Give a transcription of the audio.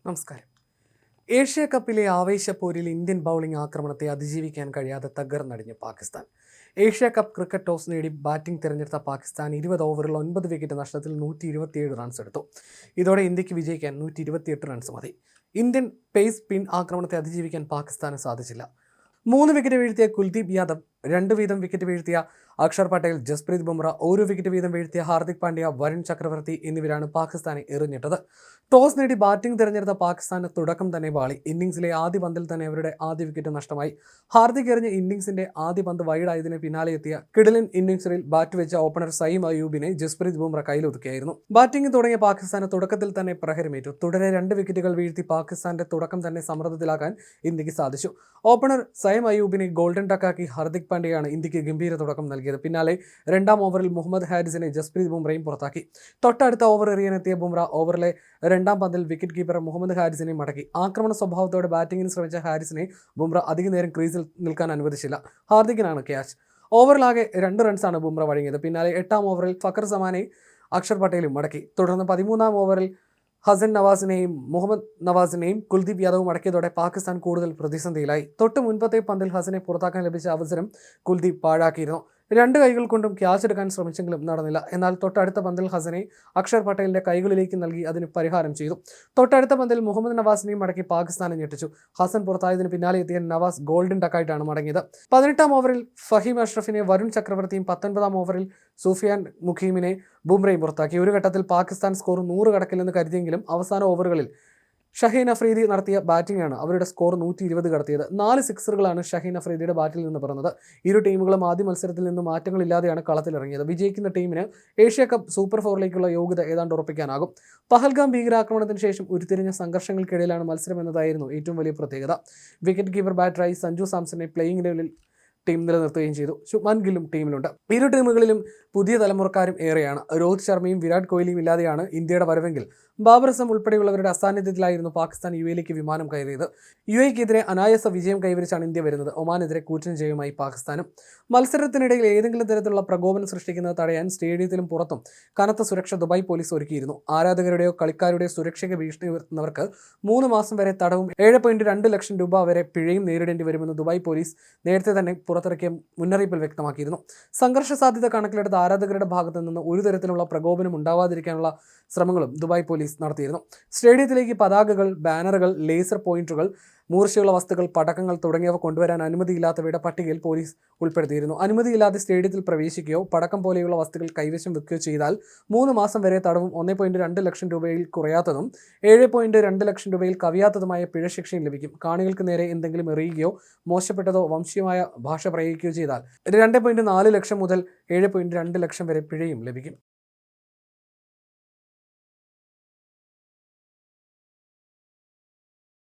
നമസ്കാരം. ഏഷ്യ കപ്പിലെ ആവേശപ്പോരിൽ ഇന്ത്യൻ ബൗളിംഗ് ആക്രമണത്തെ അതിജീവിക്കാൻ കഴിയാതെ തകർന്നടിഞ്ഞ് Pakistan. Asia cup cricket toss നേടി ബാറ്റിംഗ് തിരഞ്ഞെടുത്ത പാകിസ്ഥാൻ 20 ഓവറിൽ 9 വിക്കറ്റ് നഷ്ടത്തിൽ 127 റൺസ് എടുത്തു. ഇതോടെ ഇന്ത്യക്ക് വിജയിക്കാൻ 128 റൺസ് മതി. ഇന്ത്യൻ പേസ് സ്പിൻ ആക്രമണത്തെ അതിജീവിക്കാൻ പാകിസ്ഥാന് സാധിച്ചില്ല. 3 വിക്കറ്റ് വീഴ്ത്തിയ കുൽദീപ് യാദവ്, 2 വീതം വിക്കറ്റ് വീഴ്ത്തിയ അക്ഷർ പട്ടേൽ, ജസ്പ്രീത് ബുംറ, 1 വിക്കറ്റ് വീതം വീഴ്ത്തിയ ഹാർദിക് പാണ്ഡ്യ, വരുൺ ചക്രവർത്തി എന്നിവരാണ് പാകിസ്ഥാനെ എറിഞ്ഞിട്ടത്. ടോസ് നേടി ബാറ്റിംഗ് തിരഞ്ഞെടുത്ത പാകിസ്ഥാന് തുടക്കം തന്നെ പാളി. ഇന്നിംഗ്സിലെ ആദ്യ പന്തിൽ തന്നെ അവരുടെ ആദ്യ വിക്കറ്റ് നഷ്ടമായി. ഹാർദിക് എറിഞ്ഞ ഇന്നിംഗ്സിന്റെ ആദ്യ പന്ത് വൈഡായതിന് പിന്നാലെ എത്തിയ കിടിലൻ ഇന്നിംഗ്സിൽ ബാറ്റ് വെച്ച ഓപ്പണർ സയിം അയ്യൂബിനെ ജസ്പ്രീത് ബുംറ കയ്യിലൊതുക്കിയായിരുന്നു. ബാറ്റിംഗ് തുടങ്ങിയ പാകിസ്ഥാന് തുടക്കത്തിൽ തന്നെ പ്രഹരമേറ്റു. തുടരെ 2 വിക്കറ്റുകൾ വീഴ്ത്തി പാകിസ്ഥാന്റെ തുടക്കം തന്നെ സമ്മർദ്ദത്തിലാക്കാൻ ഇന്ത്യക്ക് സാധിച്ചു. ഓപ്പണർ സയിം അയ്യൂബിനെ ഗോൾഡൻ ഡക്കാക്കി ഹാർദിക് പാണ്ഡ്യയാണ് ഇന്ത്യക്ക് ഗംഭീര തുടക്കം നൽകിയത്. പിന്നാലെ 2ാം ഓവറിൽ മുഹമ്മദ് ഹാരിസിനെ ജസ്പ്രീത് ബുംറയും പുറത്താക്കി. തൊട്ടടുത്ത ഓവർ എറിയാനെത്തിയ ബുംറ ഓവറിലെ 2ാം പന്തിൽ വിക്കറ്റ് കീപ്പർ മുഹമ്മദ് ഹാരിസിനെ മടക്കി. ആക്രമണ സ്വഭാവത്തോടെ ബാറ്റിംഗിന് ശ്രമിച്ച ഹാരിസിനെ ബുംറ അധിക നേരം ക്രീസിൽ നിൽക്കാൻ അനുവദിച്ചില്ല. ഹാർദിക്കിനാണ് ക്യാച്ച്. ഓവറിലാകെ 2 റൺസാണ് ബുംറ വഴങ്ങിയത്. പിന്നാലെ 8ാം ഓവറിൽ ഫഖർ സമാനെ അക്ഷർ പട്ടേലും മടക്കി. തുടർന്ന് 13ാം ഓവറിൽ ഹസൻ നവാസിനെയും മുഹമ്മദ് നവാസിനെയും കുൽദീപ് യാദവും അടക്കിയതോടെ പാകിസ്ഥാൻ കൂടുതൽ പ്രതിസന്ധിയിലായി. തൊട്ട് മുൻപത്തെ പന്തിൽ ഹസനെ പുറത്താക്കാൻ ലഭിച്ച അവസരം കുൽദീപ് പാഴാക്കിയിരുന്നു. 2 കൈകൾ കൊണ്ടും ക്യാച്ച് എടുക്കാൻ ശ്രമിച്ചെങ്കിലും നടന്നില്ല. എന്നാൽ തൊട്ടടുത്ത പന്തിൽ ഹസനെ അക്ഷർ പട്ടേലിന്റെ കൈകളിലേക്ക് നൽകി അതിന് പരിഹാരം ചെയ്തു. തൊട്ടടുത്ത പന്തിൽ മുഹമ്മദ് നവാസിനെയും മടക്കി പാകിസ്ഥാനെ ഞെട്ടിച്ചു. ഹസൻ പുറത്തായതിന് പിന്നാലെ എത്തിയ നവാസ് ഗോൾഡൻ ഡക്കായിട്ടാണ് മടങ്ങിയത്. 18ാം ഓവറിൽ ഫഹീം അഷ്റഫിനെ വരുൺ ചക്രവർത്തിയും 19ാം ഓവറിൽ സുഫിയാൻ മുഖീമിനെ ബുംറയും പുറത്താക്കി. ഒരു ഘട്ടത്തിൽ പാകിസ്ഥാൻ സ്കോർ 100 കടക്കില്ലെന്ന് കരുതിയെങ്കിലും അവസാന ഓവറുകളിൽ ഷഹീൻ അഫ്രീദി നടത്തിയ ബാറ്റിംഗാണ് അവരുടെ സ്കോർ 120 കടത്തിയത്. 4 സിക്സറുകളാണ് ഷഹീൻ അഫ്രീദിയുടെ ബാറ്റിൽ നിന്ന് പിറന്നത്. ഇരു ടീമുകളും ആദ്യ മത്സരത്തിൽ നിന്ന് മാറ്റങ്ങളില്ലാതെയാണ് കളത്തിലിറങ്ങിയത്. വിജയിക്കുന്ന ടീമിന് ഏഷ്യ കപ്പ് സൂപ്പർ 4ലേക്കുള്ള യോഗ്യത ഏതാണ്ട് ഉറപ്പിക്കാനാകും. പഹൽഗാം ഭീകരാക്രമണത്തിന് ശേഷം ഉരുത്തിരിഞ്ഞ സംഘർഷങ്ങൾക്കിടയിലാണ് മത്സരം എന്നതായിരുന്നു ഏറ്റവും വലിയ പ്രത്യേകത. വിക്കറ്റ് കീപ്പർ ബാറ്ററായി സഞ്ജു സാംസനെ പ്ലേയിങ് ലെവലിൽ ടീം നിലനിർത്തുകയും ചെയ്തു. ശുഭ്മാൻ ഗില്ലും ടീമിലുണ്ട്. ഇരു ടീമുകളിലും പുതിയ തലമുറക്കാരും ഏറെയാണ്. രോഹിത് ശർമ്മയും വിരാട് കോഹ്ലിയും ഇല്ലാതെയാണ് ഇന്ത്യയുടെ വരവെങ്കിൽ ബാബർ അസം ഉൾപ്പെടെയുള്ളവരുടെ അസാന്നിധ്യത്തിലായിരുന്നു പാകിസ്ഥാൻ യുഎയിലേക്ക് വിമാനം കയറിയത്. യുഎയ്ക്കെതിരെ അനായാസ വിജയം കൈവരിച്ചാണ് ഇന്ത്യ വരുന്നത്. ഒമാനെതിരെ കൂറ്റൻ ജയവുമായി പാകിസ്ഥാനും. മത്സരത്തിനിടയിൽ ഏതെങ്കിലും തരത്തിലുള്ള പ്രകോപനം സൃഷ്ടിക്കുന്നത് തടയാൻ സ്റ്റേഡിയത്തിലും പുറത്തും കനത്ത സുരക്ഷ ദുബായ് പോലീസ് ഒരുക്കിയിരുന്നു. ആരാധകരുടെയോ കളിക്കാരുടെയോ സുരക്ഷയ്ക്ക് ഭീഷണി ഉയർത്തുന്നവർക്ക് 3 മാസം വരെ തടവും 7.2 ലക്ഷം രൂപ വരെ പിഴയും നേരിടേണ്ടി വരുമെന്ന് ദുബായ് പോലീസ് നേരത്തെ തന്നെ പുറത്തിറക്കിയ മുന്നറിയിപ്പിൽ വ്യക്തമാക്കിയിരുന്നു. സംഘർഷ സാധ്യത കണക്കിലെടുത്ത് ആരാധകരുടെ ഭാഗത്തു നിന്ന് ഒരു തരത്തിലുള്ള പ്രകോപനം ഉണ്ടാവാതിരിക്കാനുള്ള ശ്രമങ്ങളും ദുബായ് പോലീസ് നടത്തിയിരുന്നു. സ്റ്റേഡിയത്തിലേക്ക് പതാകകൾ, ബാനറുകൾ, ലേസർ പോയിന്റുകൾ, മൂർച്ചയുള്ള വസ്തുക്കൾ, പടക്കങ്ങൾ തുടങ്ങിയവ കൊണ്ടുവരാൻ അനുമതിയില്ലാത്തവയുടെ പട്ടികയിൽ പോലീസ് ഉൾപ്പെടുത്തിയിരുന്നു. അനുമതിയില്ലാതെ സ്റ്റേഡിയത്തിൽ പ്രവേശിക്കുകയോ പടക്കം പോലെയുള്ള വസ്തുക്കൾ കൈവശം വെക്കുകയോ ചെയ്താൽ 3 മാസം വരെ തടവും 1.2 ലക്ഷം രൂപയിൽ കുറയാത്തതും 7.2 ലക്ഷം രൂപയിൽ കവിയാത്തതുമായ പിഴശിക്ഷയും ലഭിക്കും. കാണികൾക്ക് നേരെ എന്തെങ്കിലും എറിയുകയോ മോശപ്പെട്ടതോ വംശീയമായ ഭാഷ പ്രയോഗിക്കുകയോ ചെയ്താൽ 2.4 ലക്ഷം മുതൽ 7.2 ലക്ഷം വരെ പിഴയും ലഭിക്കും.